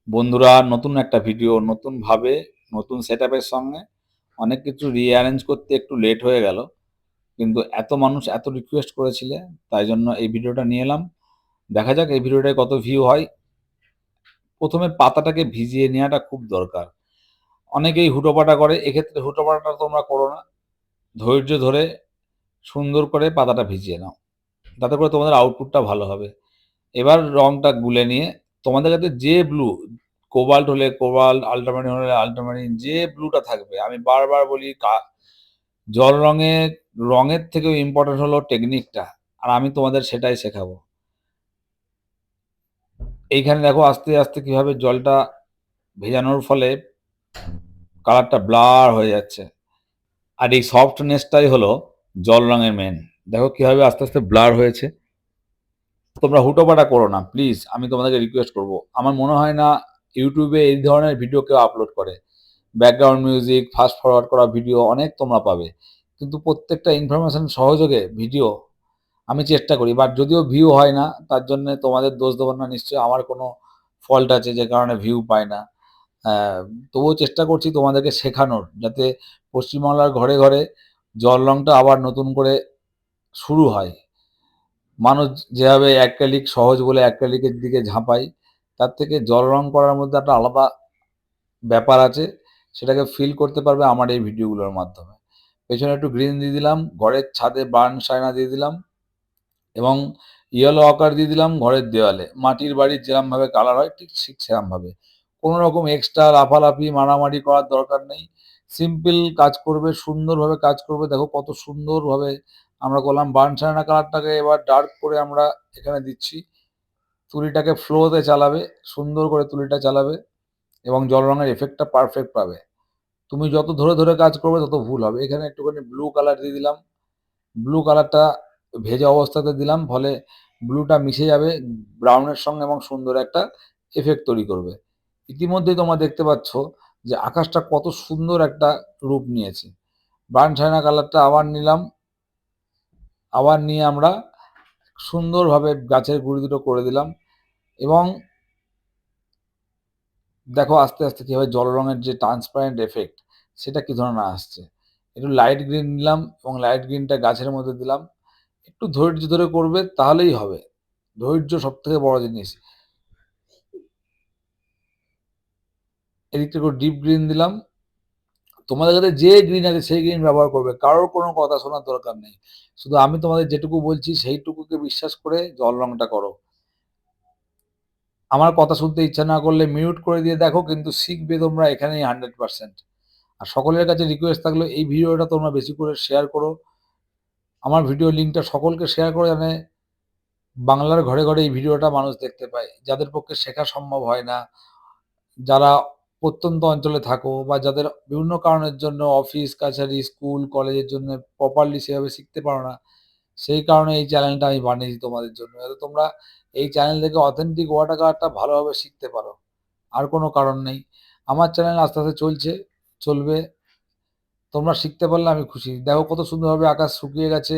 বন্ধুরা, নতুন একটা ভিডিও, নতুনভাবে, নতুন সেটআপের সঙ্গে অনেক কিছু রিঅ্যারেঞ্জ করতে একটু লেট হয়ে গেল। কিন্তু এত মানুষ এত রিকোয়েস্ট করেছিলে, তাই জন্য এই ভিডিওটা নিয়ে এলাম। দেখা যাক এই ভিডিওটায় কত ভিউ হয়। প্রথমে পাতাটাকে ভিজিয়ে নেওয়াটা খুব দরকার। অনেকেই হুটোপাটা করে, এক্ষেত্রে হুটোপাটাটা তোমরা করো না। ধৈর্য ধরে সুন্দর করে পাতাটা ভিজিয়ে নাও। তাতে করে তোমাদের আউটপুটটা ভালো হবে। এবার রংটা গুলে নিয়ে তোমাদের কাছে যে ব্লু, কোবাল্ট হলে কোবাল্ট, আল্ট্রামারিন হলে আল্ট্রামারিন, যে ব্লুটা থাকবে, আমি বারবার বলি জল রঙের থেকেও ইম্পর্টেন্ট হলো টেকনিকটা। আর আমি তোমাদের সেটাই শেখাবো। এইখানে দেখো আস্তে আস্তে কিভাবে জলটা ভেজানোর ফলে কালারটা ব্লার হয়ে যাচ্ছে। আর এই সফটনেসটাই হলো জল রঙের মেন। দেখো কিভাবে আস্তে আস্তে ব্লার হয়েছে। তোমরা হুটোপাটা করো না প্লিজ, আমি তোমাদেরকে রিকোয়েস্ট করব। আমার মনে হয় না ইউটিউবে এই ধরনের ভিডিও কেউ আপলোড করে। ব্যাকগ্রাউন্ড মিউজিক, ফাস্ট ফরওয়ার্ড করা ভিডিও অনেক তোমরা পাবে, কিন্তু প্রত্যেকটা ইনফরমেশন সহযোগে ভিডিও আমি চেষ্টা করি। বাট যদিও ভিউ হয় না, তার জন্য তোমাদের দোষ দেবো না, নিশ্চয়ই আমার কোনো ফল্ট আছে যে কারণে ভিউ পায় না। আহ, তবুও চেষ্টা করছি তোমাদেরকে শেখানোর, যাতে পশ্চিমবাংলার ঘরে ঘরে জল রংটা আবার নতুন করে শুরু হয়। মানুষ যেভাবে অ্যাক্রিলিক সহজ বলে অ্যাক্রিলিকের দিকে ঝাঁপায়, তার থেকে জল রং করার মধ্যে একটা আলাদা ব্যাপার আছে। সেটাকে ফিল করতে পারবে আমার এই ভিডিওগুলোর মাধ্যমে। পেছনে একটু গ্রিন দিয়ে দিলাম, ঘরের ছাদে বার্ন সাইনা দিয়ে দিলাম, এবং ইয়েলো আকার দিয়ে দিলাম ঘরের দেওয়ালে। মাটির বাড়ির যেরমভাবে কালার হয় ঠিক ঠিক সেরমভাবে। কোনো রকম এক্সট্রা লাফালাফি মারামারি করার দরকার নেই। সিম্পল কাজ করবে, সুন্দরভাবে কাজ করবে। দেখো কত সুন্দরভাবে আমরা করলাম। বার্ন সাইনা কালারটাকে এবার ডার্ক করে আমরা এখানে দিচ্ছি। তুলিটাকে ফ্লোতে চালাবে, সুন্দর করে তুলিটা চালাবে, এবং জল রঙের এফেক্টটা পারফেক্ট পাবে। তুমি যত ধরে ধরে কাজ করবে তত ভুল হবে। এখানে একটুখানি ব্লু কালার দিয়ে দিলাম। ব্লু কালারটা ভেজা অবস্থাতে দিলাম, ফলে ব্লুটা মিশে যাবে ব্রাউনের সঙ্গে এবং সুন্দর একটা এফেক্ট তৈরি করবে। ইতিমধ্যেই তোমরা দেখতে পাচ্ছ যে আকাশটা কত সুন্দর একটা রূপ নিয়েছে। বার্ন ছাইনা কালারটা আবার নিলাম। আবার নিয়ে আমরা সুন্দরভাবে গাছের গুঁড়ি দুটো করে দিলাম, এবং দেখো আস্তে আস্তে কীভাবে জল রঙের যে ট্রান্সপারেন্ট এফেক্ট, সেটা কী ধরনের আসছে। একটু লাইট গ্রিন নিলাম এবং লাইট গ্রিনটা গাছের মধ্যে দিলাম। একটু ধৈর্য ধরে করবে, তাহলেই হবে। ধৈর্য সবথেকে বড় জিনিস। এদিকটা একটু ডিপ গ্রিন দিলাম। তোমাদের কাছে যে গ্রিন আছে সেই গ্রিন ব্যবহার করবে, কারোর কোনো কথা শোনার দরকার নেই। শুধু আমি তোমাদের যেটুকু বলছি সেইটুকুকে বিশ্বাস করে জল রংটা করো। আমার কথা শুনতে ইচ্ছা না করলে মিউট করে দিয়ে দেখো, কিন্তু শিখবে তোমরা এখানেই 100%। আর সকলের কাছে রিকোয়েস্ট থাকলো এই ভিডিওটা তোমরা বেশি করে শেয়ার করো। আমার ভিডিও লিঙ্কটা সকলকে শেয়ার করে, জানে বাংলার ঘরে ঘরে এই ভিডিওটা মানুষ দেখতে পায়, যাদের পক্ষে শেখা সম্ভব হয় না, যারা প্রত্যন্ত অঞ্চলে থাকো, বা যাদের বিভিন্ন কারণের জন্য অফিস কাছারি স্কুল কলেজের জন্য প্রপারলি সেভাবে শিখতে পারো না। সেই কারণে এই চ্যানেলটা আমি বানিয়েছি তোমাদের জন্য, যাতে তোমরা এই চ্যানেল থেকে অথেন্টিক ওয়াটার কালারটা ভালোভাবে শিখতে পারো। আর কোনো কারণ নেই। আমার চ্যানেল আস্তে আস্তে চলছে, চলবে। তোমরা শিখতে পারলে আমি খুশি। দেখো কত সুন্দরভাবে আকাশ শুকিয়ে গেছে,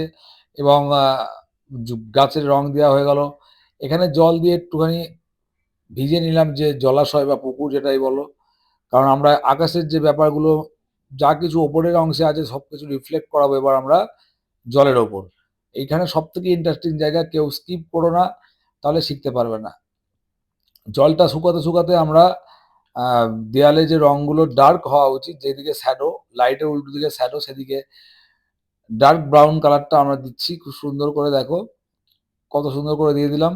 এবং গাছের রং দেওয়া হয়ে গেল। এখানে জল দিয়ে একটুখানি ভিজিয়ে নিলাম, যে জলাশয় বা পুকুর যেটাই বলো। কারণ আমরা আকাশের যে ব্যাপারগুলো, যা কিছু ওপরের অংশে আছে সব কিছু রিফ্লেক্ট করাবো এবার আমরা জলের ওপর। এইখানে সব থেকে ইন্টারেস্টিং জায়গা, কেউ স্কিপ করো না, তাহলে শিখতে পারবে না। জলটা শুকাতে শুকাতে আমরা দেয়ালে যে রঙগুলো ডার্ক হওয়া উচিত, যেদিকে শ্যাডো, লাইটের উল্টো দিকে শ্যাডো, সেদিকে ডার্ক ব্রাউন কালারটা আমরা দিচ্ছি খুব সুন্দর করে। দেখো কত সুন্দর করে দিয়ে দিলাম,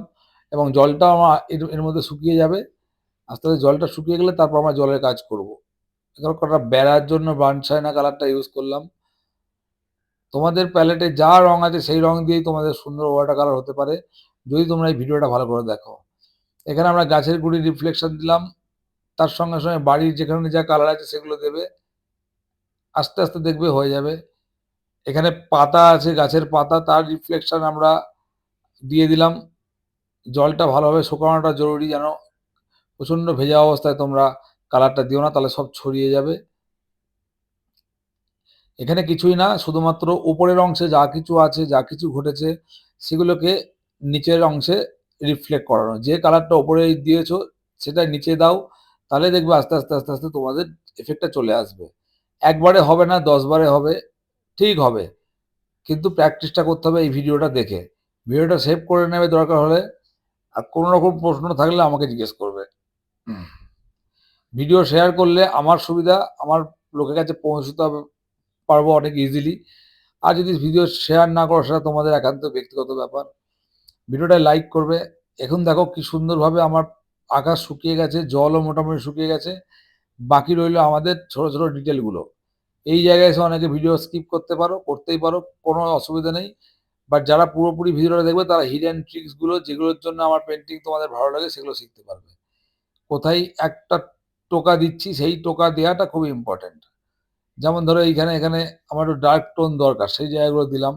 এবং জলটা আমার এর মধ্যে শুকিয়ে যাবে। আস্তে আস্তে জলটা শুকিয়ে গেলে তারপর আমরা জলের কাজ করব। এবার কটা বেড়ার জন্য বার্ন সাইনা কালারটা ইউজ করলাম। তোমাদের প্যালেটে যা রং আছে সেই রং দিয়েই তোমাদের সুন্দর ওয়াটার কালার হতে পারে, যদি তোমরা এই ভিডিওটা ভালো করে দেখো। এখানে আমরা গাছের গুঁড়ি রিফ্লেকশন দিলাম, তার সঙ্গে সঙ্গে বাড়ির যেখানে যা কালার আছে সেগুলো দেবে। আস্তে আস্তে দেখবে হয়ে যাবে। এখানে পাতা আছে, গাছের পাতা, তার রিফ্লেকশন আমরা দিয়ে দিলাম। জলটা ভালোভাবে শুকানোটা জরুরি, যেন প্রচণ্ড ভেজা অবস্থায় তোমরা কালারটা দিও না, তাহলে সব ছড়িয়ে যাবে। এখানে কিছুই না, শুধুমাত্র উপরের অংশে যা কিছু আছে, যা কিছু ঘটেছে, সেগুলোকে নিচের অংশে রিফ্লেক্ট করানো। যে কালারটা ওপরে দিয়েছো সেটা নিচে দাও, তাহলে দেখবে আস্তে, আস্তে, আস্তে, আস্তে তোমাদের এফেক্টটা চলে আসবে। একবারে হবে না, 10 বারে হবে, ঠিক হবে। কিন্তু প্র্যাকটিসটা করতে হবে এই ভিডিওটা দেখে। ভিডিওটা সেভ করে নেবে দরকার হলে। আর কোনো রকম প্রশ্ন থাকলে আমাকে জিজ্ঞেস করবে। ভিডিও শেয়ার করলে আমার সুবিধা, আমার লোকের কাছে পৌঁছতে পারবো অনেক ইজিলি। আর যদি ভিডিও শেয়ার না করো সেটা তোমাদের একান্ত ব্যক্তিগত ব্যাপার। ভিডিওটা লাইক করবে। এখন দেখো কি সুন্দরভাবে আমার আকাশ শুকিয়ে গেছে, জলও মোটামুটি শুকিয়ে গেছে। বাকি রইল আমাদের ছোট, ছোট ডিটেলগুলো। এই জায়গায় এসে অনেকে ভিডিও স্কিপ করতে পারো, করতেই পারো, কোনো অসুবিধা নেই। বাট যারা পুরোপুরি ভিডিওটা দেখবে তারা হিডেন ট্রিক্স গুলো, যেগুলোর জন্য আমার পেন্টিং তোমাদের ভালো লাগে, সেগুলো শিখতে পারবে। কোথায় একটা টোকা দিচ্ছি সেই টোকা দেওয়াটা খুবই ইম্পর্টেন্ট। যেমন ধরো এখানে আমার একটু ডার্ক টোন দরকার, সেই জায়গাগুলো দিলাম।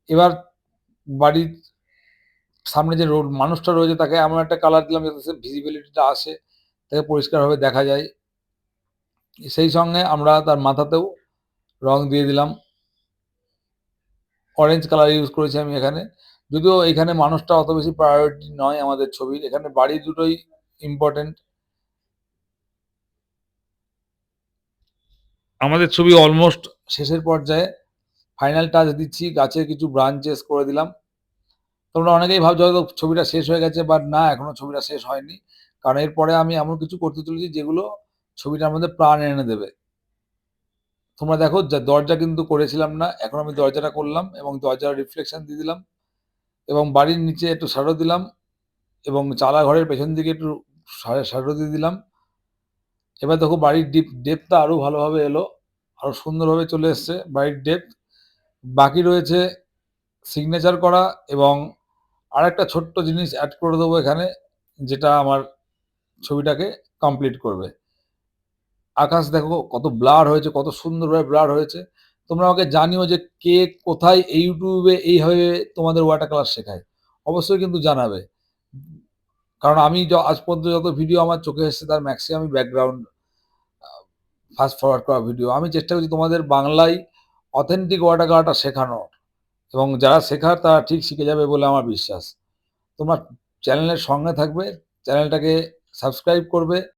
এবার বাড়ির সামনে যে মানুষটা রয়েছে তাকে এমন একটা কালার দিলাম যাতে সে ভিজিবিলিটিটা আসে, তাকে পরিষ্কারভাবে দেখা যায়। সেই সঙ্গে আমরা তার মাথাতেও রং দিয়ে দিলাম। অরেঞ্জ কালার ইউজ করেছি আমি এখানে। যদিও এখানে মানুষটা অত বেশি প্রায়োরিটি নয় আমাদের ছবির, এখানে বাড়ি দুটোই ইম্পর্টেন্ট। আমাদের ছবি অলমোস্ট শেষের পর্যায়ে, ফাইনাল টাচ দিচ্ছি, গাছের কিছু ব্রাঞ্চেস করে দিলাম। তোমরা অনেকেই ভাবছো হয়তো ছবিটা শেষ হয়ে গেছে, বাট না, এখনো ছবিটা শেষ হয়নি। কারণ এরপরে আমি এমন কিছু করতে চলেছি যেগুলো ছবিটার মধ্যে প্রাণ এনে দেবে। তোমরা দেখো দরজা কিন্তু করেছিলাম না, এখন আমি দরজাটা করলাম এবং দরজার রিফ্লেকশন দিয়ে দিলাম এবং বাড়ির নিচে একটু শ্যাডো দিলাম এবং চালা ঘরের পেছন দিকে একটু শ্যাডো দিয়ে দিলাম। এবার দেখো বাড়ির ডেপথটা আরো ভালোভাবে এলো, আরো সুন্দরভাবে চলে এসছে বাড়ির ডেপথ। বাকি রয়েছে সিগনেচার করা এবং আরেকটা ছোট্ট জিনিস অ্যাড করে দেবো এখানে, যেটা আমার ছবিটাকে কমপ্লিট করবে। আকাশ দেখো কত ব্লার হয়েছে, কত সুন্দরভাবে ব্লার হয়েছে। তোমরা আমাকে জানিও যে কে কোথায় এই ইউটিউবে এইভাবে তোমাদের ওয়াটার কালার শেখায়, অবশ্যই কিন্তু জানাবে। কারণ আমি আজ পর্যন্ত যত ভিডিও আমার চোখে এসেছে তার ম্যাক্সিমামই ব্যাকগ্রাউন্ড ফাস্ট ফরওয়ার্ড করা ভিডিও। আমি চেষ্টা করছি তোমাদের বাংলায় অথেন্টিক ওয়াটার কালারটা শেখানোর, এবং যারা শেখার তারা ঠিক শিখে যাবে বলে আমার বিশ্বাস। তোমরা চ্যানেলের সঙ্গে থাকবে, চ্যানেলটাকে সাবস্ক্রাইব করবে।